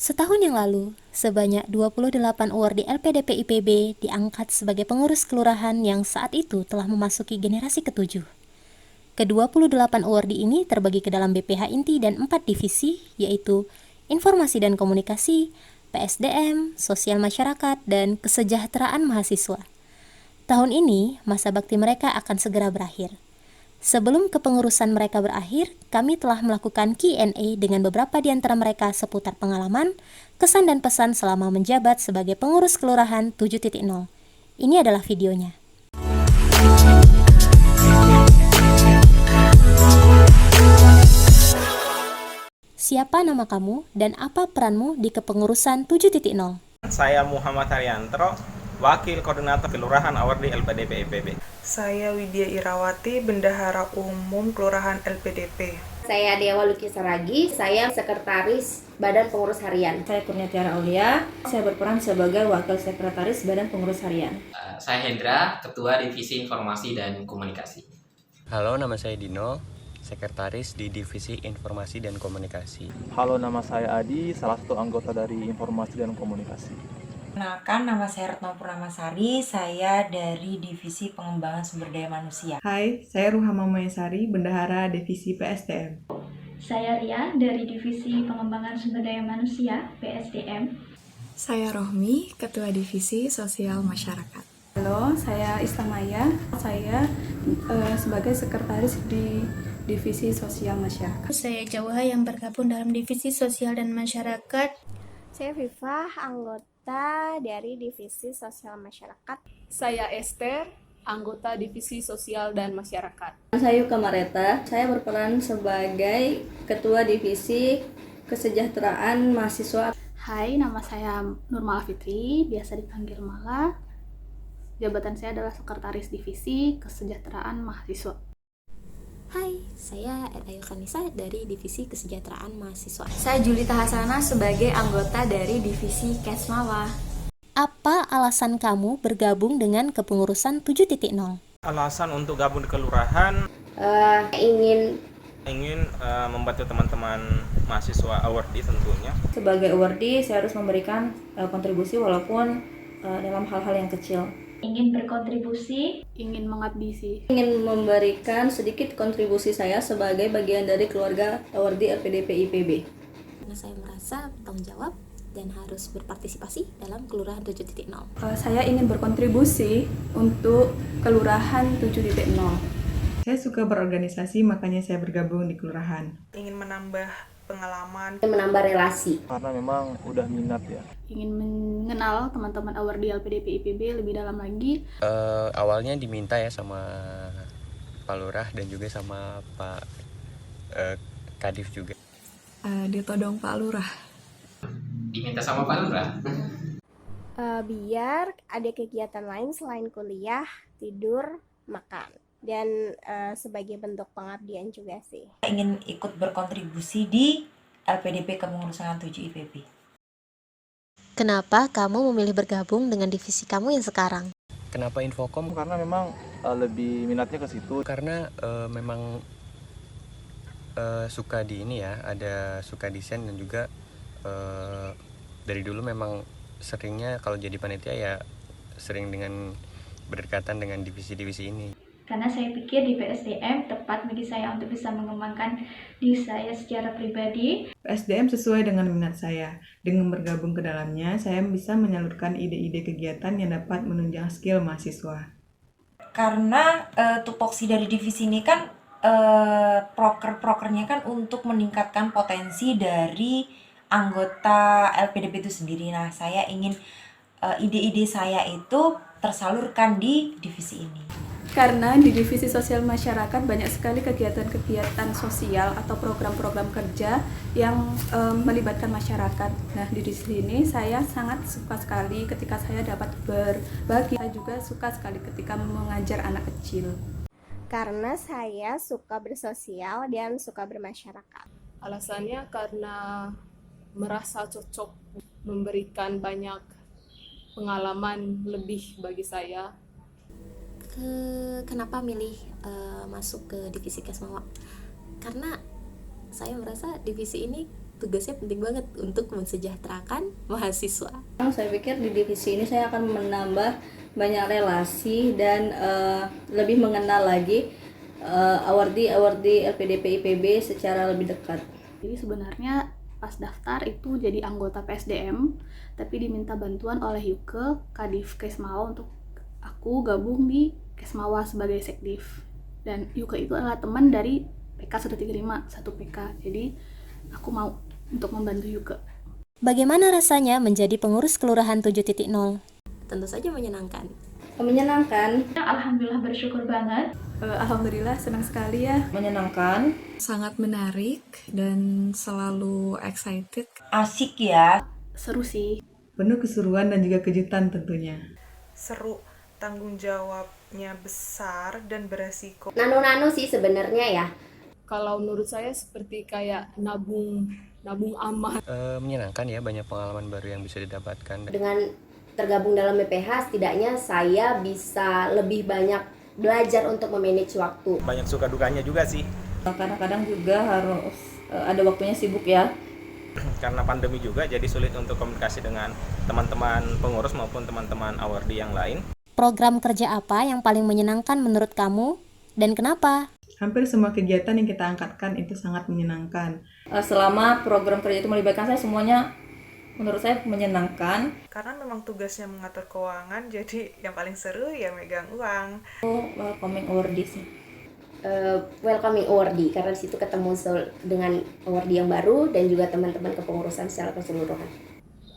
Setahun yang lalu, sebanyak 28 award di LPDP IPB diangkat sebagai pengurus kelurahan yang saat itu telah memasuki generasi ke-7. Ke-28 award ini terbagi ke dalam BPH inti dan 4 divisi, yaitu Informasi dan Komunikasi, PSDM, Sosial Masyarakat, dan Kesejahteraan Mahasiswa. Tahun ini, masa bakti mereka akan segera berakhir. Sebelum kepengurusan mereka berakhir, kami telah melakukan Q&A dengan beberapa di antara mereka seputar pengalaman, kesan dan pesan selama menjabat sebagai pengurus kelurahan 7.0. Ini adalah videonya. Siapa nama kamu dan apa peranmu di kepengurusan 7.0? Saya Muhammad Haryanto, Wakil Koordinator Kelurahan Awardi LPDP IPB. Saya Widya Irawati, Bendahara Umum Kelurahan LPDP. Saya Dewa Lukisaragi, saya Sekretaris Badan Pengurus Harian. Saya Kurniatiara Aulia, saya berperan sebagai Wakil Sekretaris Badan Pengurus Harian. Saya Hendra, Ketua Divisi Informasi dan Komunikasi. Halo, nama saya Dino, Sekretaris di Divisi Informasi dan Komunikasi. Halo, nama saya Adi, salah satu anggota dari Informasi dan Komunikasi. Kenalkan, nama saya Retno Purnamasari, saya dari Divisi Pengembangan Sumber Daya Manusia. Hai, saya Ruhama Mayasari, Bendahara Divisi PSDM. Saya Ria dari Divisi Pengembangan Sumber Daya Manusia, PSDM. Saya Rohmi, Ketua Divisi Sosial Masyarakat. Halo, saya Istamaya, saya sebagai Sekretaris di Divisi Sosial Masyarakat. Saya Jawa yang bergabung dalam Divisi Sosial dan Masyarakat. Saya Viva, anggota dari Divisi Sosial Masyarakat. Saya Esther, anggota Divisi Sosial dan Masyarakat. Saya Yuka Mareta, saya berperan sebagai Ketua Divisi Kesejahteraan Mahasiswa. Hai, nama saya Nurmala Fitri, biasa dipanggil Mala. Jabatan saya adalah Sekretaris Divisi Kesejahteraan Mahasiswa. Hai, saya Etayu Kanisa dari Divisi Kesejahteraan Mahasiswa. Saya Julita Hasana sebagai anggota dari Divisi Kesmawa. Apa alasan kamu bergabung dengan kepengurusan 7.0? Alasan untuk gabung di kelurahan ingin membantu teman-teman mahasiswa awardee tentunya. Sebagai awardee, saya harus memberikan kontribusi walaupun dalam hal-hal yang kecil. Ingin berkontribusi, ingin mengabdi, ingin memberikan sedikit kontribusi saya sebagai bagian dari keluarga awardee LPDP IPB. Karena saya merasa bertanggung jawab dan harus berpartisipasi dalam kelurahan 7.0. Saya ingin berkontribusi untuk kelurahan 7.0. Saya suka berorganisasi, makanya saya bergabung di kelurahan. Ingin menambah pengalaman, menambah relasi. Karena memang udah minat ya. Ingin mengenal teman-teman awardee LPDP IPB lebih dalam lagi. Awalnya diminta ya sama Pak Lurah dan juga sama Pak Kadif juga. Ditodong Pak Lurah. Diminta sama Pak Lurah? Biar ada kegiatan lain selain kuliah, tidur, makan. Dan sebagai bentuk pengabdian juga sih. Ingin ikut berkontribusi di LPDP Kepengurusan 7 IPB. Kenapa kamu memilih bergabung dengan divisi kamu yang sekarang? Kenapa Infokom? Karena memang lebih minatnya ke situ. Karena memang suka di ini ya, ada suka desain dan juga dari dulu memang seringnya kalau jadi panitia ya sering dengan berdekatan dengan divisi-divisi ini. karena saya pikir di PSDM tepat bagi saya untuk bisa mengembangkan diri saya secara pribadi. PSDM sesuai dengan minat saya. Dengan bergabung ke dalamnya, saya bisa menyalurkan ide-ide kegiatan yang dapat menunjang skill mahasiswa. Karena tupoksi dari divisi ini kan prokernya kan untuk meningkatkan potensi dari anggota LPDP itu sendiri. Nah, saya ingin ide-ide saya itu tersalurkan di divisi ini. Karena di Divisi Sosial Masyarakat banyak sekali kegiatan-kegiatan sosial atau program-program kerja yang melibatkan masyarakat. Nah, di sini saya sangat suka sekali ketika saya dapat berbagi. Saya juga suka sekali ketika mengajar anak kecil. Karena saya suka bersosial dan suka bermasyarakat. Alasannya karena merasa cocok memberikan banyak pengalaman lebih bagi saya. Kenapa milih masuk ke divisi Kesmawa? Karena saya merasa divisi ini tugasnya penting banget untuk mensejahterakan mahasiswa. Saya pikir di divisi ini saya akan menambah banyak relasi dan lebih mengenal lagi awardee LPDP IPB secara lebih dekat. Jadi sebenarnya pas daftar itu jadi anggota PSDM, tapi diminta bantuan oleh Yuke Kadif Kesmawa untuk aku gabung di Kesmawa sebagai sekdiv. Dan Yuke itu adalah teman dari PK 135, satu PK. Jadi aku mau untuk membantu Yuke. Bagaimana rasanya menjadi pengurus kelurahan 7.0? Tentu saja menyenangkan. Menyenangkan. Alhamdulillah bersyukur banget. Alhamdulillah senang sekali ya. Menyenangkan, sangat menarik dan selalu excited. Asik ya. Seru sih. Penuh keseruan dan juga kejutan tentunya. Seru, tanggung jawabnya besar dan beresiko. Nano-nano sih sebenarnya ya. Kalau menurut saya seperti kayak nabung aman. Menyenangkan ya, banyak pengalaman baru yang bisa didapatkan. Dengan tergabung dalam BPH, setidaknya saya bisa lebih banyak belajar untuk memanage waktu. Banyak suka dukanya juga sih. Kadang-kadang juga harus ada waktunya sibuk ya. Karena pandemi juga jadi sulit untuk komunikasi dengan teman-teman pengurus maupun teman-teman awardee yang lain. Program kerja apa yang paling menyenangkan menurut kamu dan kenapa? Hampir semua kegiatan yang kita angkatkan itu sangat menyenangkan. Selama program kerja itu melibatkan saya, semuanya menurut saya menyenangkan. Karena memang tugasnya mengatur keuangan, jadi yang paling seru ya megang uang. Welcoming awardee sih. Welcoming awardee, karena di situ ketemu dengan awardee yang baru dan juga teman-teman kepengurusan secara keseluruhan.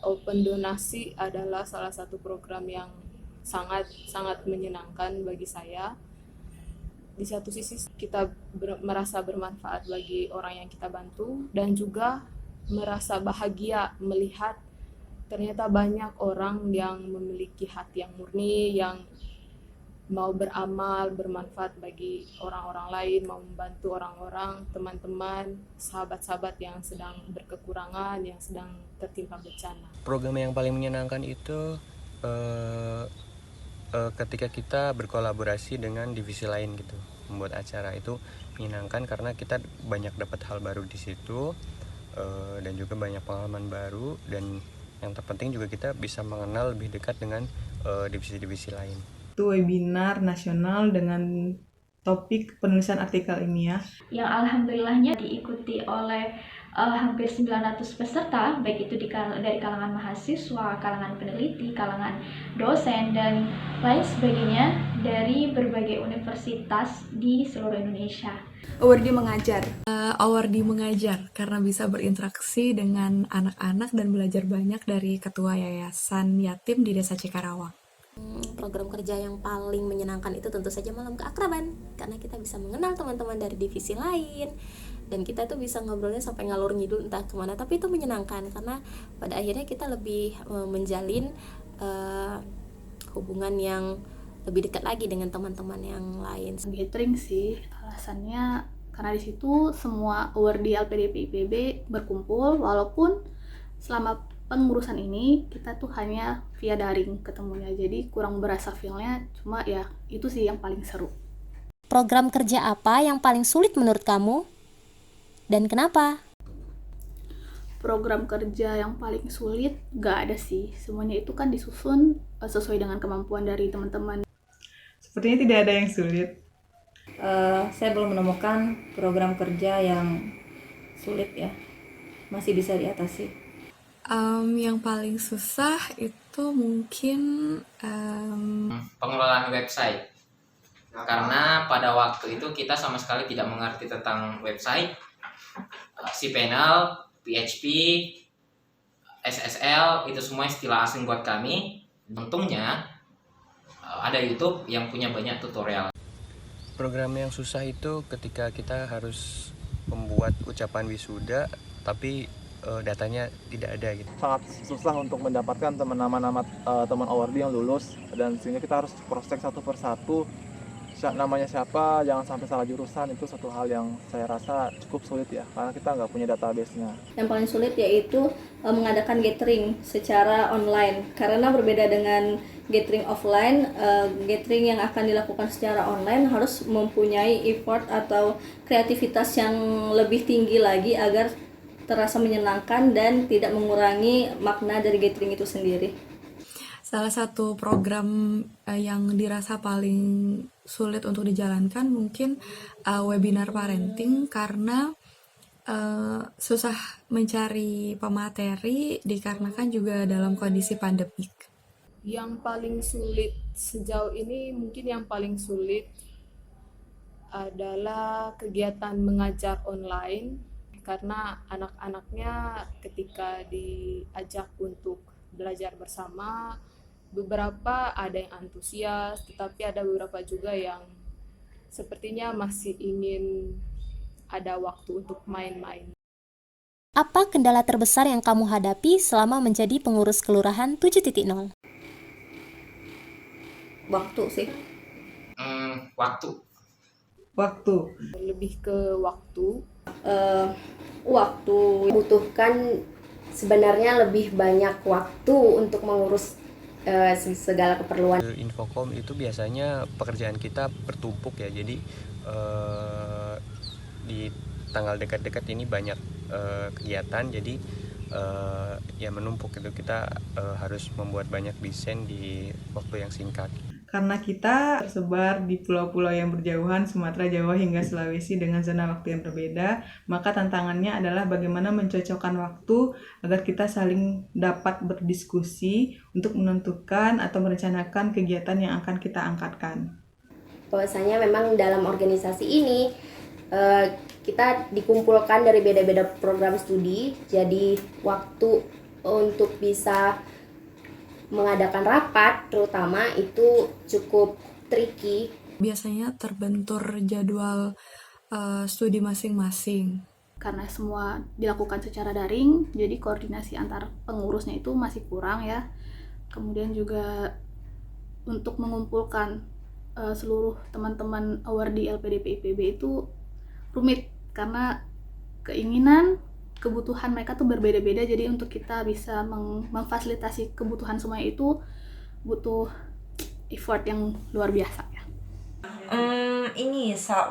Open donasi adalah salah satu program yang sangat menyenangkan bagi saya. Di satu sisi kita merasa bermanfaat bagi orang yang kita bantu dan juga merasa bahagia melihat ternyata banyak orang yang memiliki hati yang murni, yang mau beramal, bermanfaat bagi orang-orang lain, mau membantu orang-orang, teman-teman, sahabat-sahabat yang sedang berkekurangan, yang sedang tertimpa bencana. Program yang paling menyenangkan itu ketika kita berkolaborasi dengan divisi lain gitu, membuat acara itu menyenangkan karena kita banyak dapat hal baru di situ. Dan juga banyak pengalaman baru, dan yang terpenting juga kita bisa mengenal lebih dekat dengan divisi-divisi lain. Itu webinar nasional dengan topik penulisan artikel ilmiah yang alhamdulillahnya diikuti oleh hampir 900 peserta, baik itu dari kalangan mahasiswa, kalangan peneliti, kalangan dosen, dan lain sebagainya dari berbagai universitas di seluruh Indonesia. Awardee mengajar. Awardee mengajar karena bisa berinteraksi dengan anak-anak dan belajar banyak dari ketua yayasan yatim di Desa Cikarawang. Program kerja yang paling menyenangkan itu tentu saja malam keakraban, karena kita bisa mengenal teman-teman dari divisi lain dan kita tuh bisa ngobrolnya sampai ngalur ngidul entah kemana, tapi itu menyenangkan karena pada akhirnya kita lebih menjalin hubungan yang lebih dekat lagi dengan teman-teman yang lain. Gathering sih, alasannya karena di situ semua awardee LPDP IPB berkumpul, walaupun selama pengurusan ini kita tuh hanya via daring ketemunya, jadi kurang berasa feel-nya, cuma ya itu sih yang paling seru. Program kerja apa yang paling sulit menurut kamu dan kenapa? Program kerja yang paling sulit gak ada sih, semuanya itu kan disusun sesuai dengan kemampuan dari teman-teman. Sepertinya tidak ada yang sulit. Saya belum menemukan program kerja yang sulit ya, masih bisa diatasi. Yang paling susah itu mungkin pengelolaan website, karena pada waktu itu kita sama sekali tidak mengerti tentang website, cPanel, PHP, SSL, itu semua istilah asing buat kami. Untungnya ada YouTube yang punya banyak tutorial. Program yang susah itu ketika kita harus membuat ucapan wisuda tapi datanya tidak ada gitu. Sangat susah untuk mendapatkan nama-nama teman awardee yang lulus, dan sehingga kita harus cross check satu persatu namanya siapa, jangan sampai salah jurusan. Itu satu hal yang saya rasa cukup sulit ya, karena kita nggak punya database-nya. Yang paling sulit yaitu mengadakan gathering secara online, karena berbeda dengan gathering offline. Gathering yang akan dilakukan secara online harus mempunyai effort atau kreativitas yang lebih tinggi lagi agar terasa menyenangkan dan tidak mengurangi makna dari gathering itu sendiri. Salah satu program yang dirasa paling sulit untuk dijalankan mungkin webinar parenting, karena susah mencari pemateri dikarenakan juga dalam kondisi pandemik. Yang paling sulit sejauh ini, mungkin yang paling sulit adalah kegiatan mengajar online, karena anak-anaknya ketika diajak untuk belajar bersama, beberapa ada yang antusias, tetapi ada beberapa juga yang sepertinya masih ingin ada waktu untuk main-main. Apa kendala terbesar yang kamu hadapi selama menjadi pengurus kelurahan 7.0? Waktu sih. Waktu. Lebih ke waktu. Waktu butuhkan sebenarnya lebih banyak waktu untuk mengurus segala keperluan. Infokom itu biasanya pekerjaan kita bertumpuk ya, jadi di tanggal dekat-dekat ini banyak kegiatan, jadi ya menumpuk itu, kita harus membuat banyak desain di waktu yang singkat. Karena kita tersebar di pulau-pulau yang berjauhan, Sumatera, Jawa, hingga Sulawesi dengan zona waktu yang berbeda, maka tantangannya adalah bagaimana mencocokkan waktu agar kita saling dapat berdiskusi untuk menentukan atau merencanakan kegiatan yang akan kita angkatkan. Bahwasanya memang dalam organisasi ini kita dikumpulkan dari beda-beda program studi, jadi waktu untuk bisa mengadakan rapat terutama itu cukup tricky. Biasanya terbentur jadwal studi masing-masing. Karena semua dilakukan secara daring, jadi koordinasi antar pengurusnya itu masih kurang ya. Kemudian juga untuk mengumpulkan seluruh teman-teman awardee LPDP IPB itu rumit, karena keinginan, kebutuhan mereka tuh berbeda-beda, jadi untuk kita bisa memfasilitasi kebutuhan semua itu butuh effort yang luar biasa ya.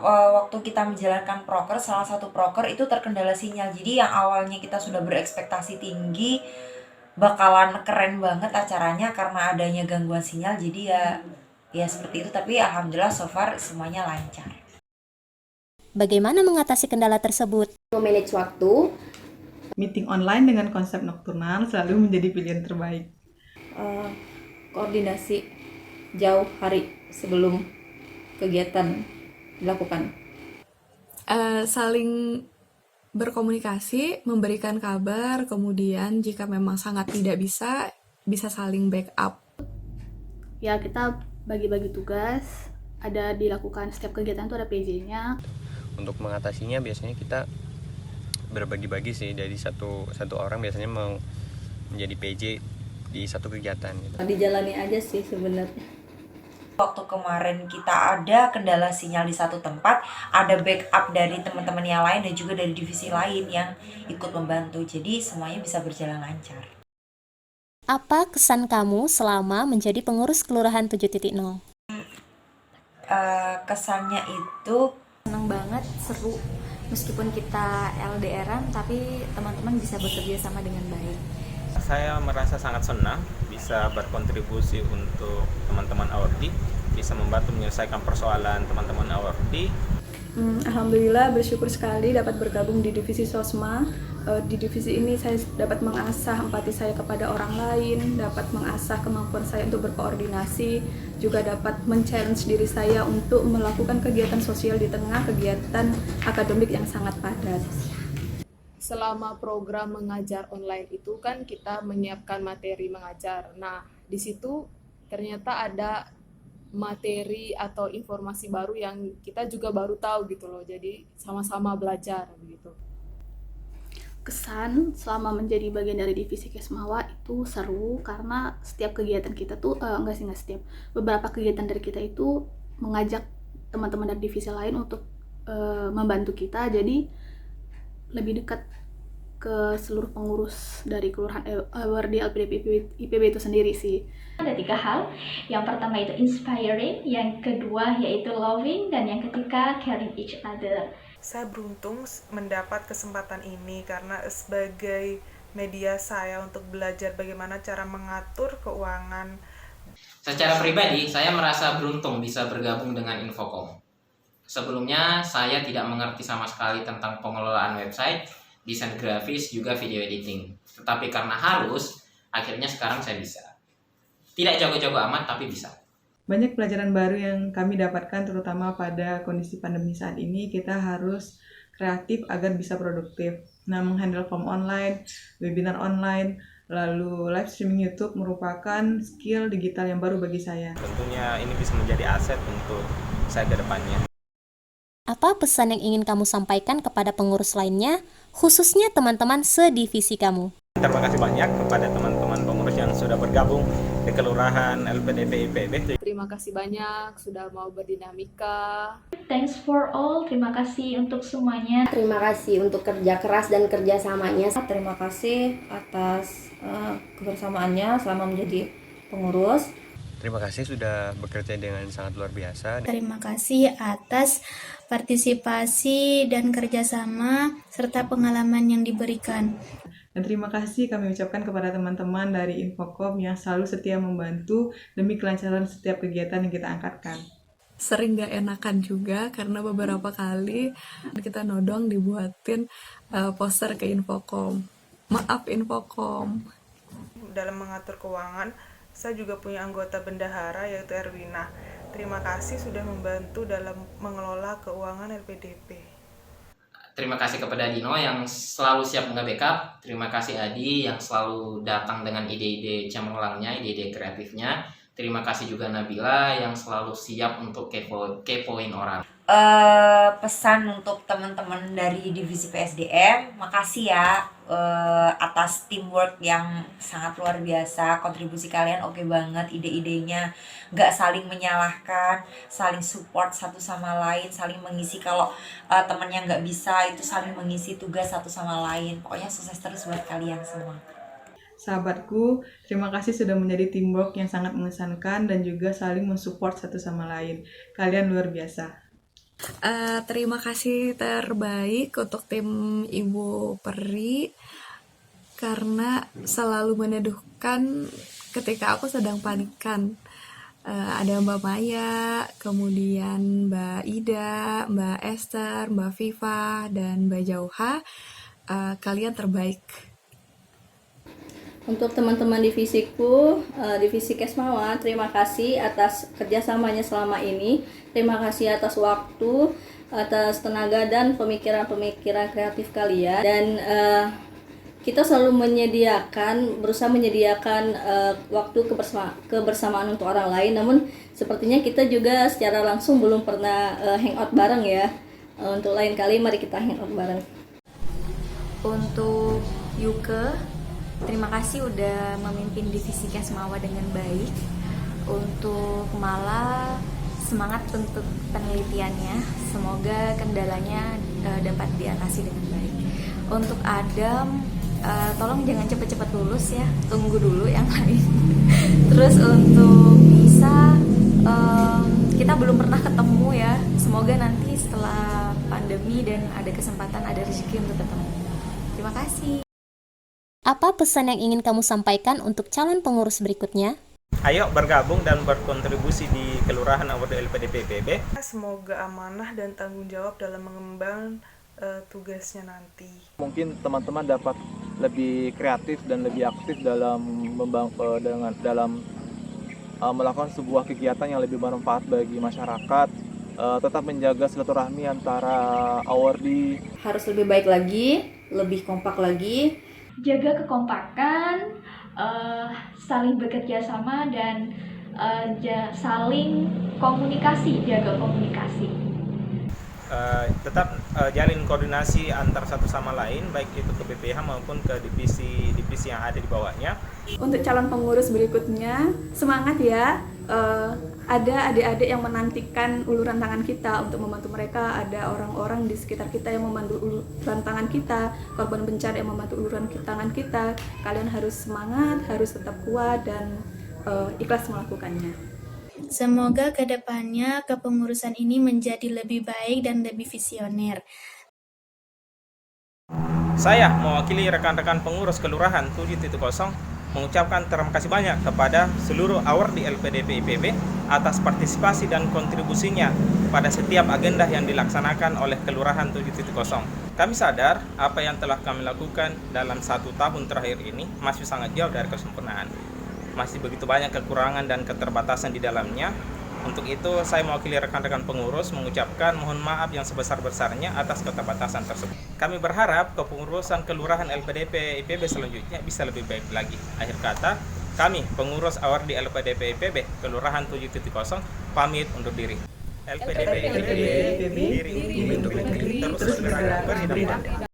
Waktu kita menjalankan proker, salah satu proker itu terkendala sinyal. Jadi yang awalnya kita sudah berekspektasi tinggi bakalan keren banget acaranya, karena adanya gangguan sinyal, jadi ya seperti itu. Tapi alhamdulillah so far semuanya lancar. Bagaimana mengatasi kendala tersebut? Memanage waktu. Meeting online dengan konsep nokturnal selalu menjadi pilihan terbaik. Koordinasi jauh hari sebelum kegiatan dilakukan. Saling berkomunikasi, memberikan kabar, kemudian jika memang sangat tidak bisa saling backup. Ya, kita bagi-bagi tugas, ada dilakukan setiap kegiatan itu ada PJ-nya. Untuk mengatasinya biasanya kita berbagi-bagi sih, dari satu orang biasanya mau menjadi PJ di satu kegiatan gitu. Dijalani aja sih sebenarnya. Waktu kemarin kita ada kendala sinyal di satu tempat, ada backup dari teman-teman yang lain dan juga dari divisi lain yang ikut membantu, jadi semuanya bisa berjalan lancar. Apa kesan kamu selama menjadi pengurus kelurahan 7.0? Kesannya itu senang banget, seru. Meskipun kita LDR-an, tapi teman-teman bisa bekerja sama dengan baik. Saya merasa sangat senang bisa berkontribusi untuk teman-teman awardee, bisa membantu menyelesaikan persoalan teman-teman awardee. Alhamdulillah bersyukur sekali dapat bergabung di divisi Sosma. Di divisi ini saya dapat mengasah empati saya kepada orang lain, dapat mengasah kemampuan saya untuk berkoordinasi, juga dapat men-challenge diri saya untuk melakukan kegiatan sosial di tengah kegiatan akademik yang sangat padat. Selama program mengajar online itu kan kita menyiapkan materi mengajar. Nah, di situ ternyata ada materi atau informasi baru yang kita juga baru tahu gitu loh. Jadi sama-sama belajar begitu. Kesan selama menjadi bagian dari divisi Kesmawa itu seru, karena setiap kegiatan kita tuh beberapa kegiatan dari kita itu mengajak teman-teman dari divisi lain untuk membantu kita, jadi lebih dekat ke seluruh pengurus dari kelurahan awardee LPDP IPB itu sendiri sih. Ada 3 hal. Yang pertama itu inspiring, yang kedua yaitu loving, dan yang ketiga caring each other. Saya beruntung mendapat kesempatan ini karena sebagai media saya untuk belajar bagaimana cara mengatur keuangan. Secara pribadi, saya merasa beruntung bisa bergabung dengan Infocom. Sebelumnya, saya tidak mengerti sama sekali tentang pengelolaan website, desain grafis, juga video editing. Tetapi karena harus, akhirnya sekarang saya bisa. Tidak jago-jago amat, tapi bisa. Banyak pelajaran baru yang kami dapatkan, terutama pada kondisi pandemi saat ini. Kita harus kreatif agar bisa produktif. Nah, menghandle form online, webinar online, lalu live streaming YouTube merupakan skill digital yang baru bagi saya. Tentunya ini bisa menjadi aset untuk saya ke depannya. Apa pesan yang ingin kamu sampaikan kepada pengurus lainnya, khususnya teman-teman sedivisi kamu? Terima kasih banyak kepada teman-teman pengurus yang sudah bergabung di Kelurahan LPDP IPB. Terima kasih banyak sudah mau berdinamika. Thanks for all, terima kasih untuk semuanya. Terima kasih untuk kerja keras dan kerjasamanya. Terima kasih atas kebersamaannya selama menjadi pengurus. Terima kasih sudah bekerja dengan sangat luar biasa. Terima kasih atas partisipasi dan kerjasama serta pengalaman yang diberikan. Dan terima kasih kami ucapkan kepada teman-teman dari Infocom yang selalu setia membantu demi kelancaran setiap kegiatan yang kita angkatkan. Sering gak enakan juga karena beberapa kali kita nodong dibuatin poster ke Infocom. Maaf Infocom. Dalam mengatur keuangan, saya juga punya anggota bendahara yaitu Erwina. Terima kasih sudah membantu dalam mengelola keuangan LPDP. Terima kasih kepada Dino yang selalu siap nge-backup. Terima kasih Adi yang selalu datang dengan ide-ide cemerlangnya, ide-ide kreatifnya. Terima kasih juga Nabila yang selalu siap untuk kepoin orang. Pesan untuk teman-teman dari divisi PSDM, makasih ya atas teamwork yang sangat luar biasa. Kontribusi kalian oke banget, ide-idenya nggak saling menyalahkan, saling support satu sama lain, saling mengisi. Kalau temennya nggak bisa itu saling mengisi tugas satu sama lain. Pokoknya sukses terus buat kalian semua. Sahabatku, terima kasih sudah menjadi teamwork yang sangat mengesankan dan juga saling mensupport satu sama lain. Kalian luar biasa. Terima kasih terbaik untuk tim Ibu Peri karena selalu meneduhkan ketika aku sedang panikan. Ada Mbak Maya, kemudian Mbak Ida, Mbak Esther, Mbak Viva, dan Mbak Jauha. Kalian terbaik. Untuk teman-teman divisiku, divisi Kesmawa, terima kasih atas kerjasamanya selama ini. Terima kasih atas waktu, atas tenaga dan pemikiran-pemikiran kreatif kalian. Dan kita selalu berusaha menyediakan waktu kebersamaan untuk orang lain. Namun sepertinya kita juga secara langsung belum pernah hangout bareng ya. Untuk lain kali mari kita hangout bareng. Untuk Yuke, terima kasih udah memimpin divisi Kesmawa dengan baik. Untuk Mala, semangat untuk penelitiannya. Semoga kendalanya dapat diatasi dengan baik. Untuk Adam, tolong jangan cepat-cepat lulus ya, tunggu dulu yang lain. Terus untuk Bisa, kita belum pernah ketemu ya. Semoga nanti setelah pandemi dan ada kesempatan, ada rezeki untuk ketemu. Terima kasih. Apa pesan yang ingin kamu sampaikan untuk calon pengurus berikutnya? Ayo bergabung dan berkontribusi di Kelurahan Awardee LPDP IPB. Semoga amanah dan tanggung jawab dalam mengemban tugasnya nanti. Mungkin teman-teman dapat lebih kreatif dan lebih aktif dalam melakukan sebuah kegiatan yang lebih bermanfaat bagi masyarakat. Tetap menjaga silaturahmi antara awardee. Harus lebih baik lagi, lebih kompak lagi. Jaga kekompakan, saling bekerja sama dan saling komunikasi, jaga komunikasi. Tetap jalin koordinasi antar satu sama lain, baik itu ke BPH maupun ke divisi yang ada di bawahnya. Untuk calon pengurus berikutnya, semangat ya. Ada adik-adik yang menantikan uluran tangan kita untuk membantu mereka. Ada orang-orang di sekitar kita yang membantu uluran tangan kita, korban bencana yang membantu uluran tangan kita. Kalian harus semangat, harus tetap kuat dan ikhlas melakukannya. Semoga kedepannya kepengurusan ini menjadi lebih baik dan lebih visioner. Saya mewakili rekan-rekan pengurus Kelurahan 7.0 mengucapkan terima kasih banyak kepada seluruh awardi LPDP IPB atas partisipasi dan kontribusinya pada setiap agenda yang dilaksanakan oleh Kelurahan 7.0. Kami sadar apa yang telah kami lakukan dalam 1 tahun terakhir ini masih sangat jauh dari kesempurnaan. Masih begitu banyak kekurangan dan keterbatasan di dalamnya. Untuk itu, saya mewakili rekan-rekan pengurus mengucapkan mohon maaf yang sebesar-besarnya atas keterbatasan tersebut. Kami berharap kepengurusan Kelurahan LPDP IPB selanjutnya bisa lebih baik lagi. Akhir kata, kami pengurus awardi LPDP IPB Kelurahan 7.0 pamit undur diri. LPDP IPB, diri untuk negeri terus bergerak beriman.